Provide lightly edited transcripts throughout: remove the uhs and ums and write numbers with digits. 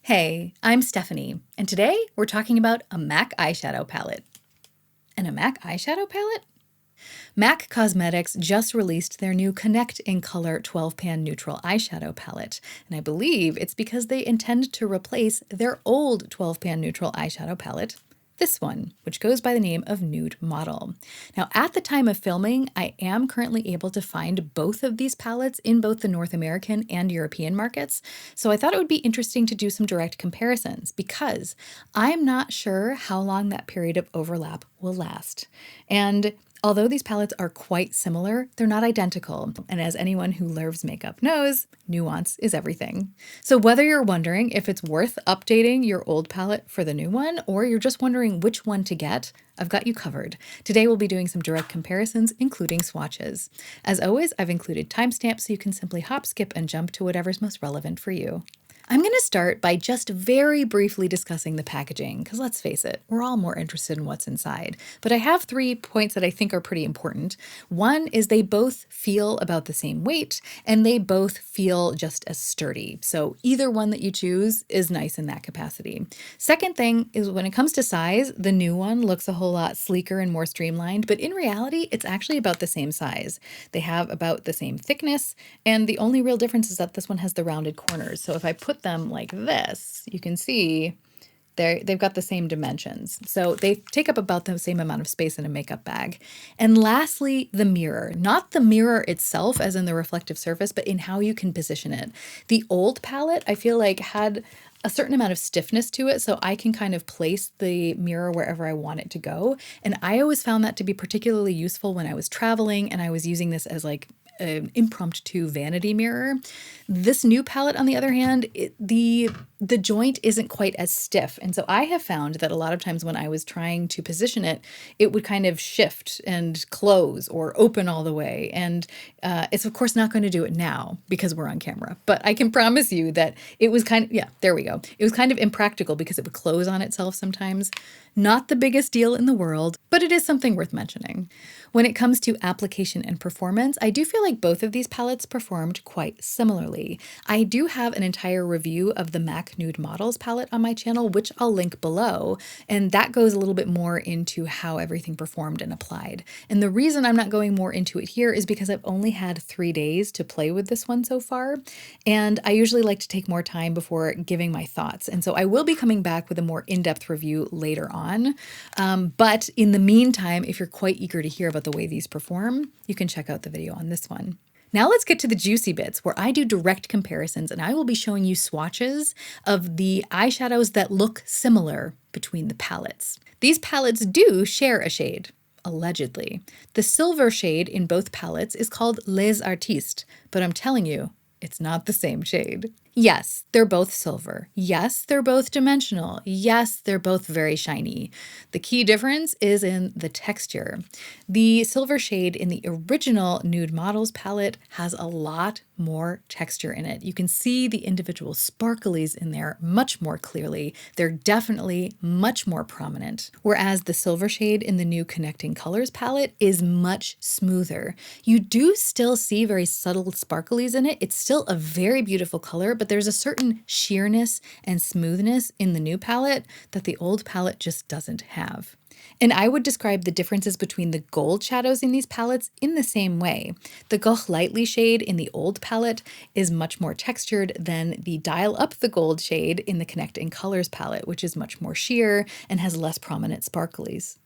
Hey, I'm Stephanie, and today we're talking about a MAC eyeshadow palette. And a MAC eyeshadow palette? MAC Cosmetics just released their new Connect in Color 12-pan neutral eyeshadow palette, and I believe it's because they intend to replace their old 12-pan neutral eyeshadow palette, this one, which goes by the name of Nude Model. Now, at the time of filming, I am currently able to find both of these palettes in both the North American and European markets, so I thought it would be interesting to do some direct comparisons because I'm not sure how long that period of overlap will last. And although these palettes are quite similar, they're not identical, and as anyone who loves makeup knows, nuance is everything. So whether you're wondering if it's worth updating your old palette for the new one, or you're just wondering which one to get, I've got you covered. Today we'll be doing some direct comparisons, including swatches. As always, I've included timestamps so you can simply hop, skip, and jump to whatever's most relevant for you. I'm going to start by just very briefly discussing the packaging, because let's face it, we're all more interested in what's inside. But I have 3 points that I think are pretty important. One is they both feel about the same weight, and they both feel just as sturdy. So either one that you choose is nice in that capacity. Second thing is when it comes to size, the new one looks a whole lot sleeker and more streamlined, but in reality, it's actually about the same size. They have about the same thickness, and the only real difference is that this one has the rounded corners. So if I put them like this, you can see they've got the same dimensions. So they take up about the same amount of space in a makeup bag. And lastly, the mirror. Not the mirror itself as in the reflective surface, but in how you can position it. The old palette, I feel like, had a certain amount of stiffness to it, so I can kind of place the mirror wherever I want it to go. And I always found that to be particularly useful when I was traveling and I was using this as like an impromptu vanity mirror. This new palette, on the other hand, the joint isn't quite as stiff. And so I have found that a lot of times when I was trying to position it, it would kind of shift and close or open all the way. And it's of course not going to do it now because we're on camera. But I can promise you that it was kind of, yeah, there we go. It was kind of impractical because it would close on itself sometimes. Not the biggest deal in the world, but it is something worth mentioning. When it comes to application and performance, I do feel like both of these palettes performed quite similarly. I do have an entire review of the MAC Nude Models palette on my channel, which I'll link below, and that goes a little bit more into how everything performed and applied. And the reason I'm not going more into it here is because I've only had 3 days to play with this one so far, and I usually like to take more time before giving my thoughts. And so I will be coming back with a more in-depth review later on. But in the meantime, if you're quite eager to hear about the way these perform, you can check out the video on this one. Now let's get to the juicy bits where I do direct comparisons, and I will be showing you swatches of the eyeshadows that look similar between the palettes. These palettes do share a shade, allegedly. The silver shade in both palettes is called Les Artistes, but I'm telling you, it's not the same shade. Yes, they're both silver. Yes, they're both dimensional. Yes, they're both very shiny. The key difference is in the texture. The silver shade in the original Nude Models palette has a lot more texture in it. You can see the individual sparklies in there much more clearly. They're definitely much more prominent. Whereas the silver shade in the new Connecting Colors palette is much smoother. You do still see very subtle sparklies in it. It's still a very beautiful color, but there's a certain sheerness and smoothness in the new palette that the old palette just doesn't have. And I would describe the differences between the gold shadows in these palettes in the same way. The Goch Lightly shade in the old palette is much more textured than the Dial Up the Gold shade in the Connect in Colors palette, which is much more sheer and has less prominent sparklies.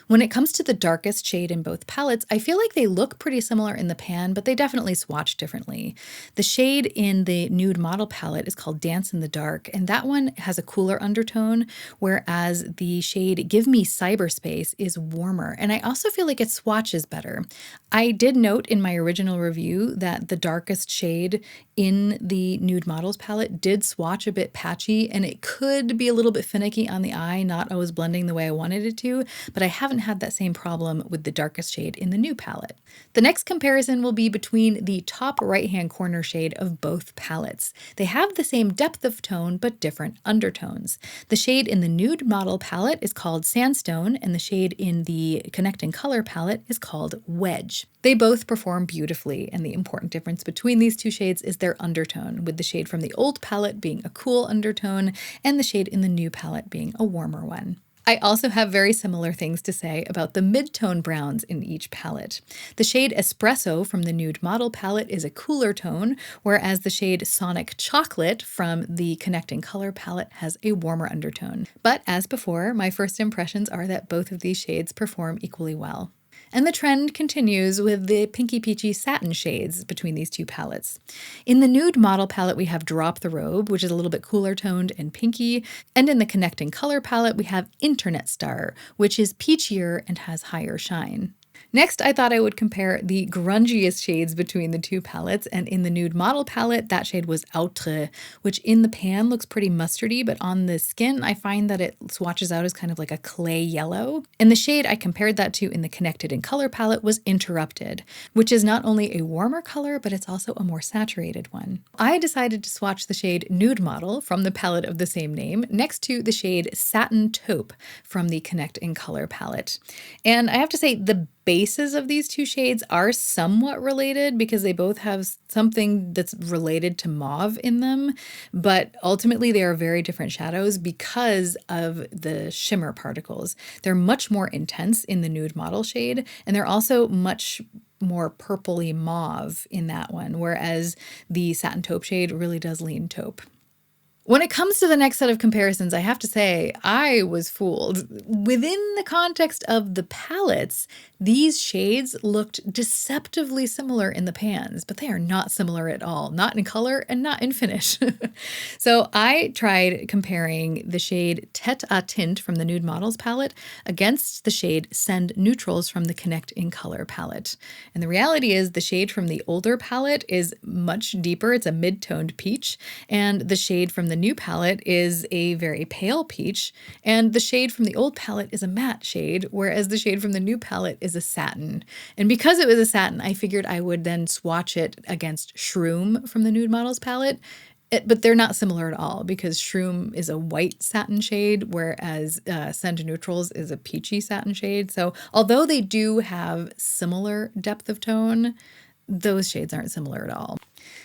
When it comes to the darkest shade in both palettes, I feel like they look pretty similar in the pan, but they definitely swatch differently. The shade in the Nude Model palette is called Dance in the Dark, and that one has a cooler undertone, whereas the shade Give Me Cyberspace is warmer, and I also feel like it swatches better. I did note in my original review that the darkest shade in the Nude Models palette did swatch a bit patchy, and it could be a little bit finicky on the eye, not always blending the way I wanted it to, but I haven't had that same problem with the darkest shade in the new palette. The next comparison will be between the top right-hand corner shade of both palettes. They have the same depth of tone, but different undertones. The shade in the Nude Model Palette is called Sandstone, and the shade in the Connecting Color palette is called Wedge. They both perform beautifully, and the important difference between these two shades is their undertone, with the shade from the old palette being a cool undertone and the shade in the new palette being a warmer one. I also have very similar things to say about the mid-tone browns in each palette. The shade Espresso from the Nude Model Palette is a cooler tone, whereas the shade Sonic Chocolate from the Connecting Color palette has a warmer undertone. But as before, my first impressions are that both of these shades perform equally well. And the trend continues with the pinky peachy satin shades between these two palettes. In the Nude Model Palette, we have Drop the Robe, which is a little bit cooler toned and pinky. And in the Connecting Color palette, we have Internet Star, which is peachier and has higher shine. Next, I thought I would compare the grungiest shades between the two palettes, and in the Nude Model Palette, that shade was Outre, which in the pan looks pretty mustardy, but on the skin, I find that it swatches out as kind of like a clay yellow. And the shade I compared that to in the Connected in Color palette was Interrupted, which is not only a warmer color, but it's also a more saturated one. I decided to swatch the shade Nude Model from the palette of the same name next to the shade Satin Taupe from the Connect in Color palette. And I have to say, the bases of these two shades are somewhat related because they both have something that's related to mauve in them, but ultimately they are very different shadows because of the shimmer particles. They're much more intense in the Nude Model shade, and they're also much more purpley mauve in that one, whereas the Satin Taupe shade really does lean taupe. When it comes to the next set of comparisons, I have to say I was fooled. Within the context of the palettes, these shades looked deceptively similar in the pans, but they are not similar at all, not in color and not in finish. So I tried comparing the shade Tête à Tinte from the Nude Models palette against the shade Send Neutrals from the Connect in Color palette. And the reality is the shade from the older palette is much deeper. It's a mid-toned peach, and the shade from the new palette is a very pale peach, and the shade from the old palette is a matte shade, whereas the shade from the new palette is a satin. And because it was a satin, I figured I would then swatch it against Shroom from the Nude Models palette. But they're not similar at all because Shroom is a white satin shade, whereas Send Neutrals is a peachy satin shade. So although they do have similar depth of tone, those shades aren't similar at all.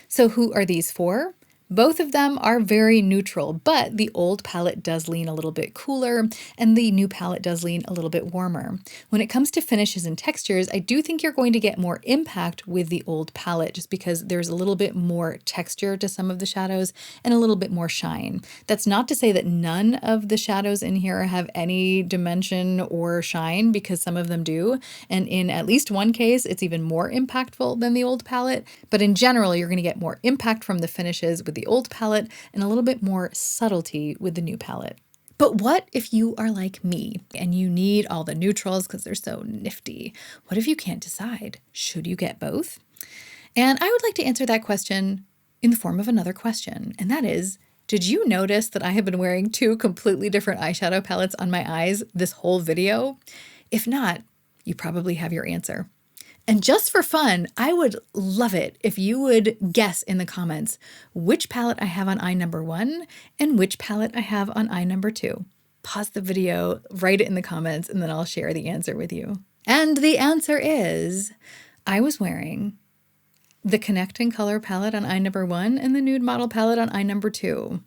So who are these for? Both of them are very neutral, but the old palette does lean a little bit cooler and the new palette does lean a little bit warmer. When it comes to finishes and textures, I do think you're going to get more impact with the old palette just because there's a little bit more texture to some of the shadows and a little bit more shine. That's not to say that none of the shadows in here have any dimension or shine, because some of them do. And in at least one case, it's even more impactful than the old palette. But in general, you're going to get more impact from the finishes with the old palette and a little bit more subtlety with the new palette. But what if you are like me and you need all the neutrals because they're so nifty? What if you can't decide? Should you get both? And I would like to answer that question in the form of another question, and that is, did you notice that I have been wearing two completely different eyeshadow palettes on my eyes this whole video? If not, you probably have your answer. And just for fun, I would love it if you would guess in the comments which palette I have on eye number 1 and which palette I have on eye number 2. Pause the video, write it in the comments, and then I'll share the answer with you. And the answer is, I was wearing the Connect in Color palette on eye number 1 and the Nude Model palette on eye number 2.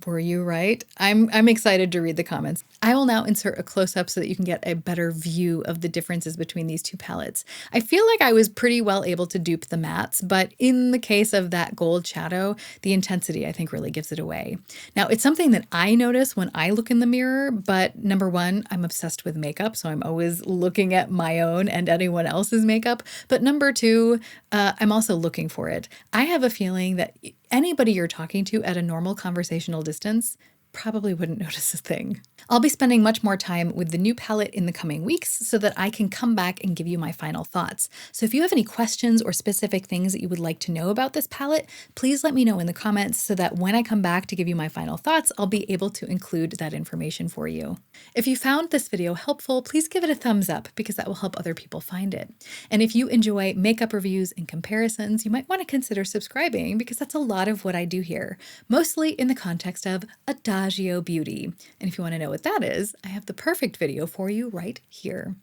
Were you right? I'm excited to read the comments. I will now insert a close-up so that you can get a better view of the differences between these two palettes. I feel like I was pretty well able to dupe the mattes, but in the case of that gold shadow, the intensity I think really gives it away. Now, it's something that I notice when I look in the mirror, but number one, I'm obsessed with makeup, so I'm always looking at my own and anyone else's makeup. But number two, I'm also looking for it. I have a feeling that anybody you're talking to at a normal conversational distance probably wouldn't notice a thing. I'll be spending much more time with the new palette in the coming weeks so that I can come back and give you my final thoughts. So if you have any questions or specific things that you would like to know about this palette, please let me know in the comments so that when I come back to give you my final thoughts, I'll be able to include that information for you. If you found this video helpful, please give it a thumbs up because that will help other people find it. And if you enjoy makeup reviews and comparisons, you might want to consider subscribing because that's a lot of what I do here, mostly in the context of Adagio Beauty. And if you want to know what that is, I have the perfect video for you right here.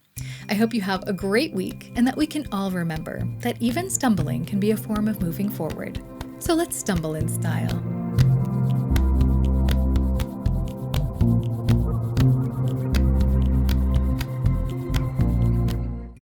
I hope you have a great week and that we can all remember that even stumbling can be a form of moving forward. So let's stumble in style.